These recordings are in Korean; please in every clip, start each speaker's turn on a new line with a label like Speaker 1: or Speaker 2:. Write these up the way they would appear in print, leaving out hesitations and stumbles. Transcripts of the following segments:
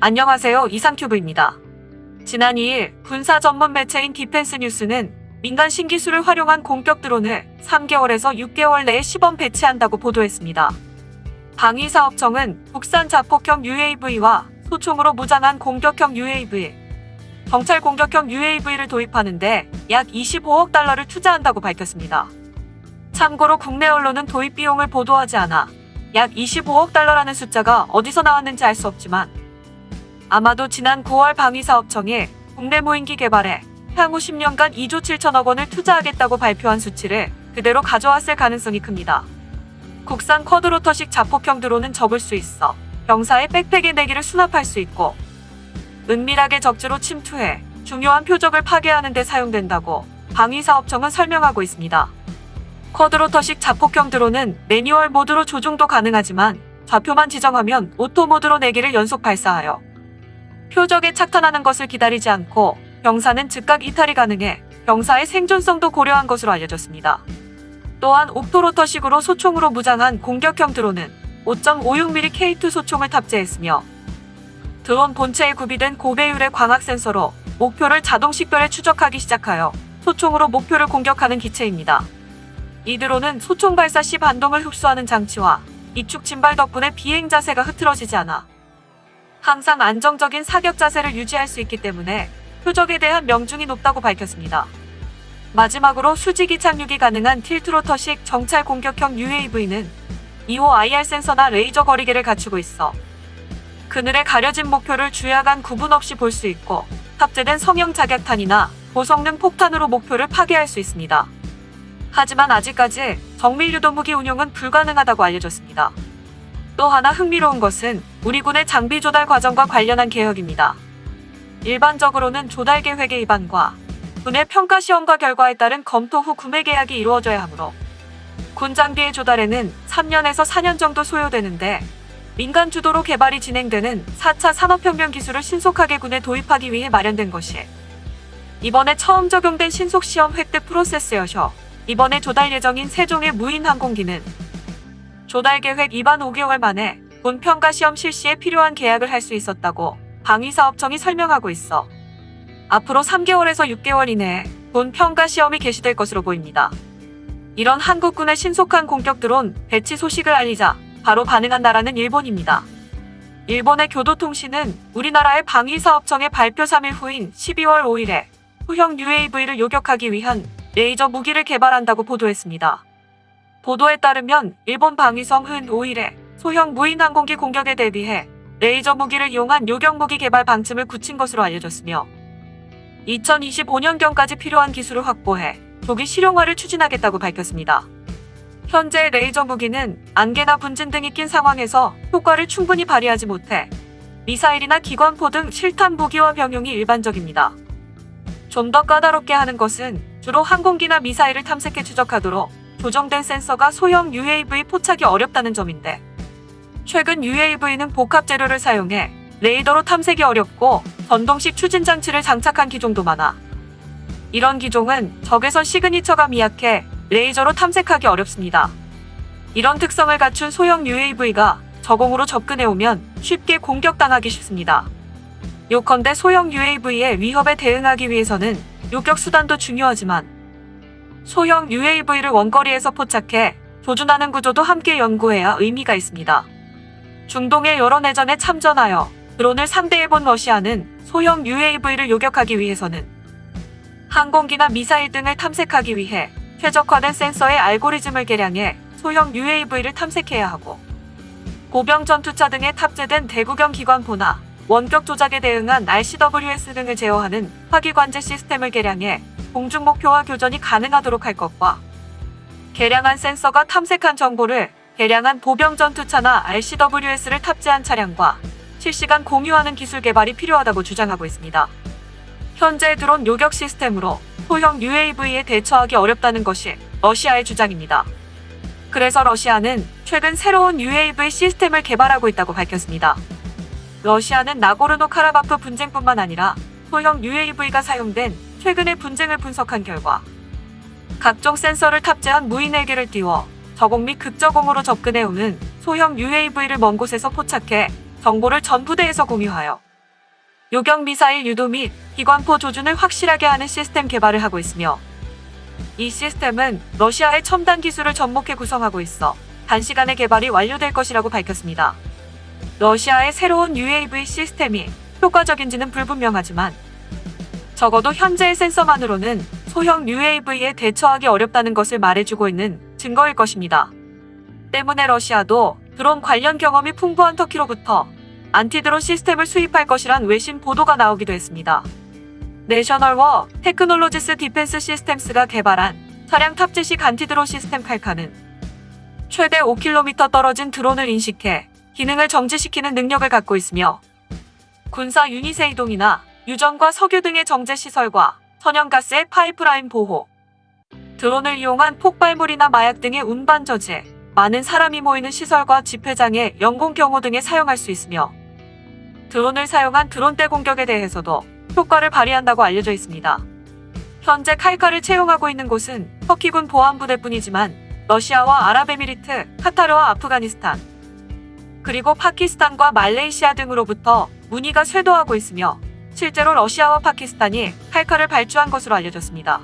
Speaker 1: 안녕하세요. 이상큐브입니다. 지난 2일 군사 전문 매체인 디펜스 뉴스는 민간 신기술을 활용한 공격 드론을 3개월에서 6개월 내에 시범 배치한다고 보도했습니다. 방위사업청은 국산 자폭형 UAV와 소총으로 무장한 공격형 UAV, 정찰 공격형 UAV를 도입하는데 약 25억 달러를 투자한다고 밝혔습니다. 참고로 국내 언론은 도입 비용을 보도하지 않아 약 25억 달러라는 숫자가 어디서 나왔는지 알 수 없지만 아마도 지난 9월 방위사업청이 국내 무인기 개발에 향후 10년간 2조 7천억 원을 투자하겠다고 발표한 수치를 그대로 가져왔을 가능성이 큽니다. 국산 쿼드로터식 자폭형 드론은 접을 수 있어 병사의 백팩에 내기를 수납할 수 있고 은밀하게 적지로 침투해 중요한 표적을 파괴하는 데 사용된다고 방위사업청은 설명하고 있습니다. 쿼드로터식 자폭형 드론은 매뉴얼 모드로 조종도 가능하지만 좌표만 지정하면 오토 모드로 내기를 연속 발사하여 표적에 착탄하는 것을 기다리지 않고 병사는 즉각 이탈이 가능해 병사의 생존성도 고려한 것으로 알려졌습니다. 또한 옵토로터식으로 소총으로 무장한 공격형 드론은 5.56mm K2 소총을 탑재했으며 드론 본체에 구비된 고배율의 광학 센서로 목표를 자동 식별해 추적하기 시작하여 소총으로 목표를 공격하는 기체입니다. 이 드론은 소총 발사 시 반동을 흡수하는 장치와 이축 짐발 덕분에 비행 자세가 흐트러지지 않아 항상 안정적인 사격 자세를 유지할 수 있기 때문에 표적에 대한 명중이 높다고 밝혔습니다. 마지막으로 수직이 착륙이 가능한 틸트로터식 정찰 공격형 UAV는 2호 IR 센서나 레이저 거리계를 갖추고 있어 그늘에 가려진 목표를 주야간 구분 없이 볼 수 있고 탑재된 성형 자격탄이나 고성능 폭탄으로 목표를 파괴할 수 있습니다. 하지만 아직까지 정밀 유도 무기 운용은 불가능하다고 알려졌습니다. 또 하나 흥미로운 것은 우리 군의 장비 조달 과정과 관련한 개혁입니다. 일반적으로는 조달 계획의 입안과 군의 평가 시험과 결과에 따른 검토 후 구매 계약이 이루어져야 하므로 군 장비의 조달에는 3년에서 4년 정도 소요되는데 민간 주도로 개발이 진행되는 4차 산업혁명 기술을 신속하게 군에 도입하기 위해 마련된 것이 이번에 처음 적용된 신속시험 획득 프로세스여서 이번에 조달 예정인 3종의 무인 항공기는 조달 계획 입안 5개월 만에 군 평가 시험 실시에 필요한 계약을 할 수 있었다고 방위사업청이 설명하고 있어 앞으로 3개월에서 6개월 이내에 군 평가 시험이 개시될 것으로 보입니다. 이런 한국군의 신속한 공격 드론 배치 소식을 알리자 바로 반응한 나라는 일본입니다. 일본의 교도통신은 우리나라의 방위사업청의 발표 3일 후인 12월 5일에 후형 UAV를 요격하기 위한 레이저 무기를 개발한다고 보도했습니다. 보도에 따르면 일본 방위성은 5일에 소형 무인 항공기 공격에 대비해 레이저 무기를 이용한 요격 무기 개발 방침을 굳힌 것으로 알려졌으며 2025년경까지 필요한 기술을 확보해 조기 실용화를 추진하겠다고 밝혔습니다. 현재 레이저 무기는 안개나 분진 등이 낀 상황에서 효과를 충분히 발휘하지 못해 미사일이나 기관포 등 실탄 무기와 병용이 일반적입니다. 좀 더 까다롭게 하는 것은 주로 항공기나 미사일을 탐색해 추적하도록 조정된 센서가 소형 UAV 포착이 어렵다는 점인데 최근 UAV는 복합 재료를 사용해 레이더로 탐색이 어렵고 전동식 추진 장치를 장착한 기종도 많아 이런 기종은 적외선 시그니처가 미약해 레이저로 탐색하기 어렵습니다. 이런 특성을 갖춘 소형 UAV가 저공으로 접근해오면 쉽게 공격당하기 쉽습니다. 요컨대 소형 UAV의 위협에 대응하기 위해서는 요격 수단도 중요하지만 소형 UAV를 원거리에서 포착해 조준하는 구조도 함께 연구해야 의미가 있습니다. 중동의 여러 내전에 참전하여 드론을 상대해본 러시아는 소형 UAV를 요격하기 위해서는 항공기나 미사일 등을 탐색하기 위해 최적화된 센서의 알고리즘을 개량해 소형 UAV를 탐색해야 하고 보병 전투차 등에 탑재된 대구경 기관포나 원격 조작에 대응한 RCWS 등을 제어하는 화기관제 시스템을 개량해 공중 목표와 교전이 가능하도록 할 것과 개량한 센서가 탐색한 정보를 개량한 보병 전투차나 RCWS를 탑재한 차량과 실시간 공유하는 기술 개발이 필요하다고 주장하고 있습니다. 현재 드론 요격 시스템으로 소형 UAV에 대처하기 어렵다는 것이 러시아의 주장입니다. 그래서 러시아는 최근 새로운 UAV 시스템을 개발하고 있다고 밝혔습니다. 러시아는 나고르노 카라바프 분쟁뿐만 아니라 소형 UAV가 사용된 최근의 분쟁을 분석한 결과 각종 센서를 탑재한 무인 헬기를 띄워 저공 및 극저공으로 접근해오는 소형 UAV를 먼 곳에서 포착해 정보를 전 부대에서 공유하여 요격 미사일 유도 및 기관포 조준을 확실하게 하는 시스템 개발을 하고 있으며 이 시스템은 러시아의 첨단 기술을 접목해 구성하고 있어 단시간에 개발이 완료될 것이라고 밝혔습니다. 러시아의 새로운 UAV 시스템이 효과적인지는 불분명하지만 적어도 현재의 센서만으로는 소형 UAV에 대처하기 어렵다는 것을 말해주고 있는 증거일 것입니다. 때문에 러시아도 드론 관련 경험이 풍부한 터키로부터 안티드론 시스템을 수입할 것이란 외신 보도가 나오기도 했습니다. 내셔널워 테크놀로지스 디펜스 시스템스가 개발한 차량 탑재식 안티드론 시스템 칼카는 최대 5km 떨어진 드론을 인식해 기능을 정지시키는 능력을 갖고 있으며 군사 유닛의 이동이나 유전과 석유 등의 정제 시설과 천연가스의 파이프라인 보호, 드론을 이용한 폭발물이나 마약 등의 운반 저지, 많은 사람이 모이는 시설과 집회장의 연공 경호 등에 사용할 수 있으며 드론을 사용한 드론대 공격에 대해서도 효과를 발휘한다고 알려져 있습니다. 현재 칼카를 채용하고 있는 곳은 터키군 보안부대뿐이지만 러시아와 아랍에미리트, 카타르와 아프가니스탄, 그리고 파키스탄과 말레이시아 등으로부터 문의가 쇄도하고 있으며 실제로 러시아와 파키스탄이 칼카를 발주한 것으로 알려졌습니다.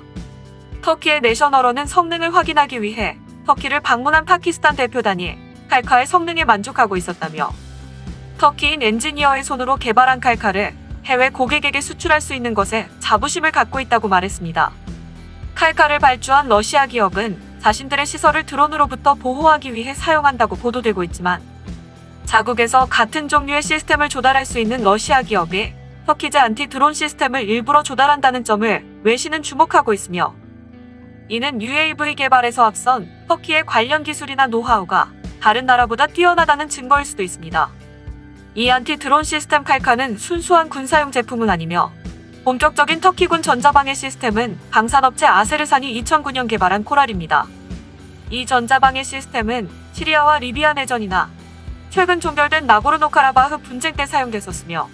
Speaker 1: 터키의 내셔널워는 성능을 확인하기 위해 터키를 방문한 파키스탄 대표단이 칼카의 성능에 만족하고 있었다며 터키인 엔지니어의 손으로 개발한 칼카를 해외 고객에게 수출할 수 있는 것에 자부심을 갖고 있다고 말했습니다. 칼카를 발주한 러시아 기업은 자신들의 시설을 드론으로부터 보호하기 위해 사용한다고 보도되고 있지만 자국에서 같은 종류의 시스템을 조달할 수 있는 러시아 기업이 터키제 안티 드론 시스템을 일부러 조달한다는 점을 외신은 주목하고 있으며 이는 UAV 개발에서 앞선 터키의 관련 기술이나 노하우가 다른 나라보다 뛰어나다는 증거일 수도 있습니다. 이 안티 드론 시스템 칼카는 순수한 군사용 제품은 아니며 본격적인 터키군 전자방해 시스템은 방산업체 아세르산이 2009년 개발한 코랄입니다. 이 전자방해 시스템은 시리아와 리비아 내전이나 최근 종결된 나고르노카라바흐 분쟁 때 사용됐었으며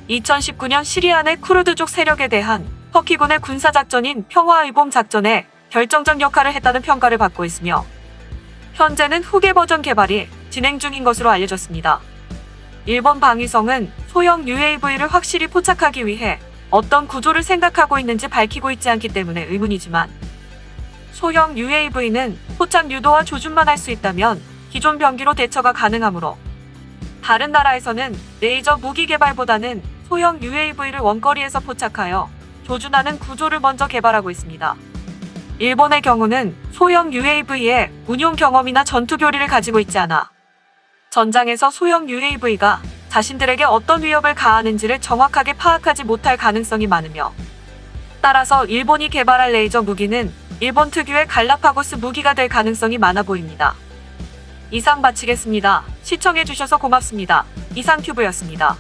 Speaker 1: 2019년 시리아 내 쿠르드족 세력에 대한 터키군의 군사작전인 평화의봄 작전에 결정적 역할을 했다는 평가를 받고 있으며 현재는 후계 버전 개발이 진행 중인 것으로 알려졌습니다. 일본 방위성은 소형 UAV를 확실히 포착하기 위해 어떤 구조를 생각하고 있는지 밝히고 있지 않기 때문에 의문이지만 소형 UAV는 포착 유도와 조준만 할 수 있다면 기존 병기로 대처가 가능하므로 다른 나라에서는 레이저 무기 개발보다는 소형 UAV를 원거리에서 포착하여 조준하는 구조를 먼저 개발하고 있습니다. 일본의 경우는 소형 UAV의 운용 경험이나 전투 교리를 가지고 있지 않아 전장에서 소형 UAV가 자신들에게 어떤 위협을 가하는지를 정확하게 파악하지 못할 가능성이 많으며 따라서 일본이 개발할 레이저 무기는 일본 특유의 갈라파고스 무기가 될 가능성이 많아 보입니다. 이상 마치겠습니다. 시청해주셔서 고맙습니다. 이상튜브였습니다.